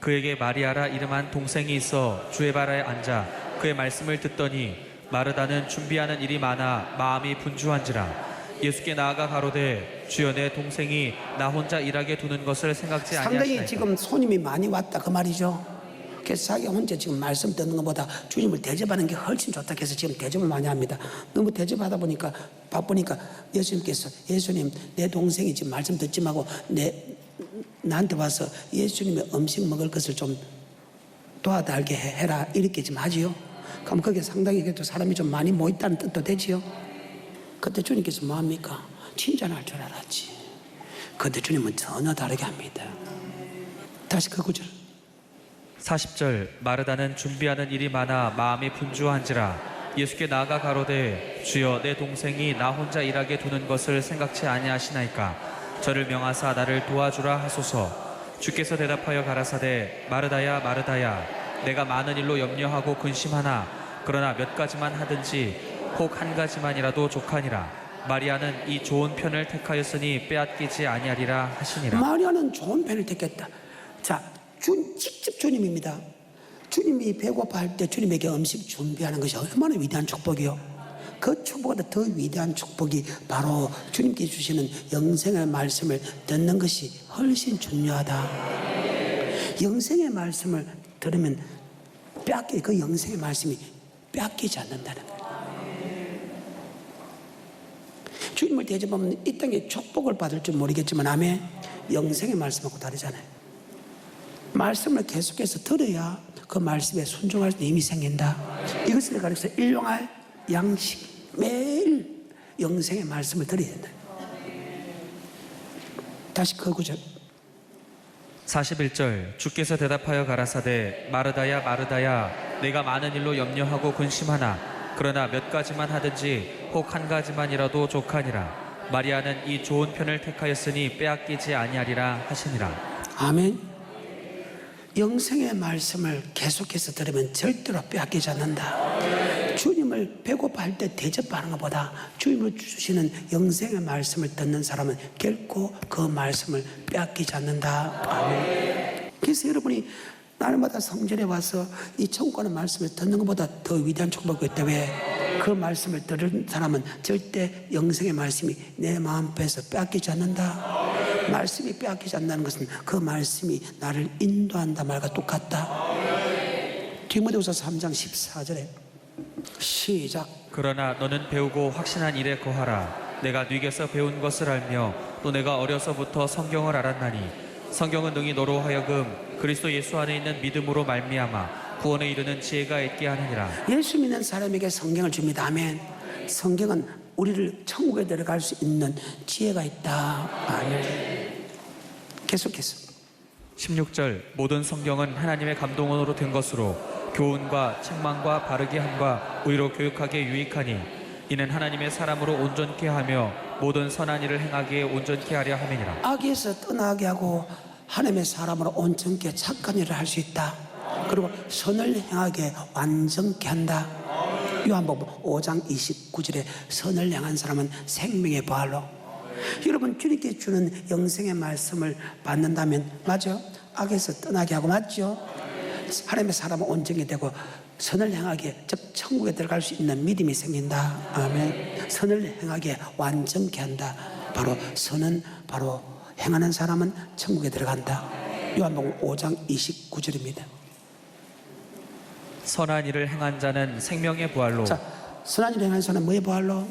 그에게 마리아라 이름한 동생이 있어 주의 발 아래 앉아 그의 말씀을 듣더니 마르다는 준비하는 일이 많아 마음이 분주한지라. 예수께 나아가 가로되 주여 내 동생이 나 혼자 일하게 두는 것을 생각지 상당히 아니하시나이까. 지금 손님이 많이 왔다 그 말이죠. 그래서 자기 혼자 지금 말씀 듣는 것보다 주님을 대접하는 게 훨씬 좋다 해서 지금 대접을 많이 합니다. 너무 대접하다 보니까 바쁘니까 예수님께서 예수님 내 동생이 지금 말씀 듣지 말고 나한테 와서 예수님의 음식 먹을 것을 좀 도와달게 해라 이렇게 좀 하지요. 그럼 거기에 상당히 그래도 사람이 좀 많이 모였다는 뜻도 되지요. 그때 주님께서 뭐합니까? 칭찬할 줄 알았지. 그런데 주님은 전혀 다르게 합니다. 다시 그 구절 40절 마르다는 준비하는 일이 많아 마음이 분주한지라. 예수께 나아가 가로되 주여 내 동생이 나 혼자 일하게 두는 것을 생각지 아니하시나이까. 저를 명하사 나를 도와주라 하소서. 주께서 대답하여 가라사대 마르다야 마르다야 내가 많은 일로 염려하고 근심하나 그러나 몇 가지만 하든지 혹 한 가지만이라도 족하니라. 마리아는 이 좋은 편을 택하였으니 빼앗기지 아니하리라 하시니라. 마리아는 좋은 편을 택했다. 자, 직접 주님입니다. 주님이 배고파할 때 주님에게 음식 준비하는 것이 얼마나 위대한 축복이요. 그 축복보다 더 위대한 축복이 바로 주님께 주시는 영생의 말씀을 듣는 것이 훨씬 중요하다. 영생의 말씀을 들으면 그 영생의 말씀이 빼앗기지 않는다는 거예요. 주님을 대접하면 이 땅에 축복을 받을 줄 모르겠지만 아멘. 영생의 말씀하고 다르잖아요. 말씀을 계속해서 들어야 그 말씀에 순종할 수 있는 힘이 생긴다. 이것을 가르쳐서 일용할 양식 매일 영생의 말씀을 들어야 된다. 다시 그 구절 41절 주께서 대답하여 가라사대 마르다야 마르다야 내가 많은 일로 염려하고 근심하나 그러나 몇 가지만 하든지 혹 한 가지만이라도 족하니라. 마리아는 이 좋은 편을 택하였으니 빼앗기지 아니하리라 하시니라. 아멘. 영생의 말씀을 계속해서 들으면 절대로 빼앗기지 않는다. 주님을 배고파할 때 대접하는 것보다 주님을 주시는 영생의 말씀을 듣는 사람은 결코 그 말씀을 빼앗기지 않는다. 아멘. 그래서 여러분이 날마다 성전에 와서 이 천국하는 말씀을 듣는 것보다 더 위대한 축복이 있다. 왜? 그 말씀을 들은 사람은 절대 영생의 말씀이 내 마음에서 빼앗기지 않는다. 말씀이 빼앗기지 않는다는 것은 그 말씀이 나를 인도한다 말과 똑같다. 디모데후서 3장 14절에 시작. 그러나 너는 배우고 확신한 일에 거하라. 내가 네게서 배운 것을 알며 또 내가 어려서부터 성경을 알았나니 성경은 능히 너로 하여금 그리스도 예수 안에 있는 믿음으로 말미암아 구원에 이르는 지혜가 있게 하느니라. 예수 믿는 사람에게 성경을 줍니다. 아멘. 성경은 우리를 천국에 들어갈 수 있는 지혜가 있다. 아멘. 계속해서 16절 모든 성경은 하나님의 감동으로 된 것으로 교훈과 책망과 바르게 함과 의로 교육하기에 유익하니 이는 하나님의 사람으로 온전케 하며 모든 선한 일을 행하기에 온전케 하려 함이니라. 악에서 떠나게 하고 하나님의 사람으로 온전케 착한 일을 할 수 있다. 그리고 선을 행하게 완전케 한다. 요한복음 5장 29절에 선을 행한 사람은 생명의 부활로. 여러분 주님께 주는 영생의 말씀을 받는다면 맞죠? 악에서 떠나게 하고 맞죠? 하나님의 사람은 온전히 되고 선을 행하게 즉 천국에 들어갈 수 있는 믿음이 생긴다. 아멘. 선을 행하게 완전케 한다. 바로 선은 바로 행하는 사람은 천국에 들어간다. 요한복음 5장 29절입니다. 선한 일을 행한 자는 생명의 부활로. 자, 선한 일을 행한 사람은 뭐의 부활로?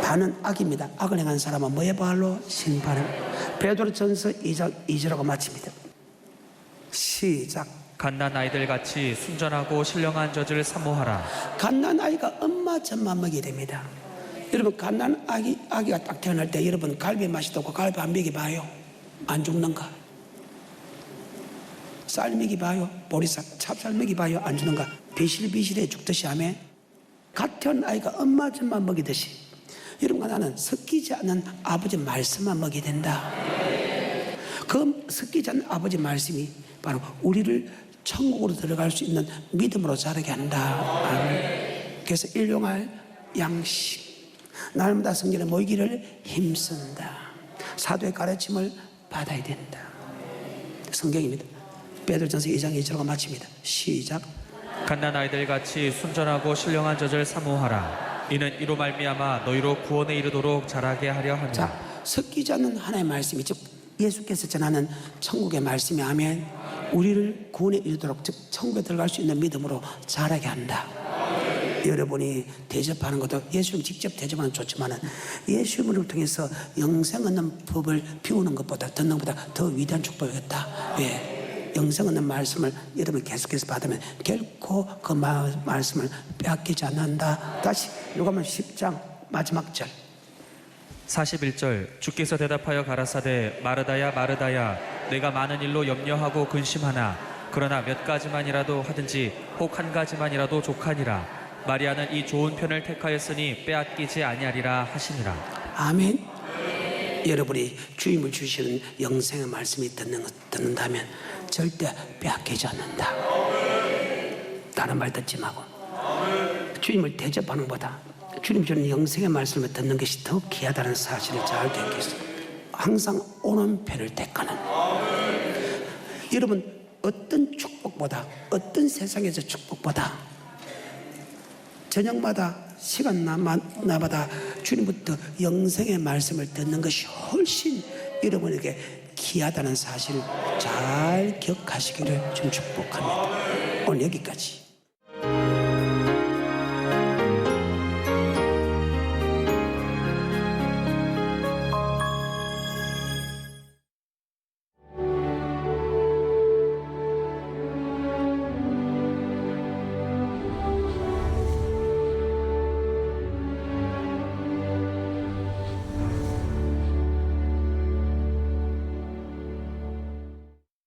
반은 악입니다. 악을 행한 사람은 뭐의 부활로? 심판을. 베드로전서 2장 2절하고 마칩니다. 시작. 갓난 아이들 같이 순전하고 신령한 젖을 사모하라. 갓난 아이가 엄마 젖만 먹이게 됩니다. 여러분 갓난 아기가 딱 태어날 때 여러분 갈비 맛이 없고 갈비 안 먹여봐요. 안 죽는가? 쌀 먹이봐요, 보리쌀, 찹쌀 먹이봐요, 안 주는가? 비실비실해 죽듯이 하며 같은 아이가 엄마 젖만 먹이듯이 여러분과 나는 섞이지 않는 아버지 말씀만 먹이게 된다. 그 섞이지 않는 아버지 말씀이 바로 우리를 천국으로 들어갈 수 있는 믿음으로 자라게 한다. 아멘. 그래서 일용할 양식, 날마다 성전에 모이기를 힘쓴다. 사도의 가르침을 받아야 된다. 성경입니다. 베드로전서 2장 2절로 마칩니다. 시작. 갓난 아이들 같이 순전하고 신령한 젖을 사모하라. 이는 이로 말미암아 너희로 구원에 이르도록 자라게 하려 함이라. 자, 섞이지 않는 하나의 말씀이 즉 예수께서 전하는 천국의 말씀이 하면 우리를 구원에 이르도록 즉 천국에 들어갈 수 있는 믿음으로 자라게 한다. 여러분이 대접하는 것도 예수님 직접 대접하는 좋지만 예수님을 통해서 영생 얻는 법을 비우는 것보다 듣는 것보다 더 위대한 축복이겠다. 왜? 영생 얻는 말씀을 여러분 계속해서 받으면 결코 그 말씀을 빼앗기지 않는다. 다시 요가면 10장 마지막 절 41절 주께서 대답하여 가라사대 마르다야 마르다야 내가 많은 일로 염려하고 근심하나 그러나 몇 가지만이라도 하든지 혹 한 가지만이라도 족하니라. 마리아는 이 좋은 편을 택하였으니 빼앗기지 아니하리라 하시니라. 아멘. 여러분이 주임을 주시는 영생의 말씀이 듣는다면 절대 빼앗기지 않는다. 다른 말 듣지 말고 주임을 대접하는 것보다 주님 주는 영생의 말씀을 듣는 것이 더 귀하다는 사실을 잘 알게 했어. 항상 오는 편을 택하는. 여러분 어떤 축복보다 어떤 세상에서 축복보다 저녁마다 시간마다 주님부터 영생의 말씀을 듣는 것이 훨씬 여러분에게 귀하다는 사실을 잘 기억하시기를 좀 축복합니다. 오늘 여기까지.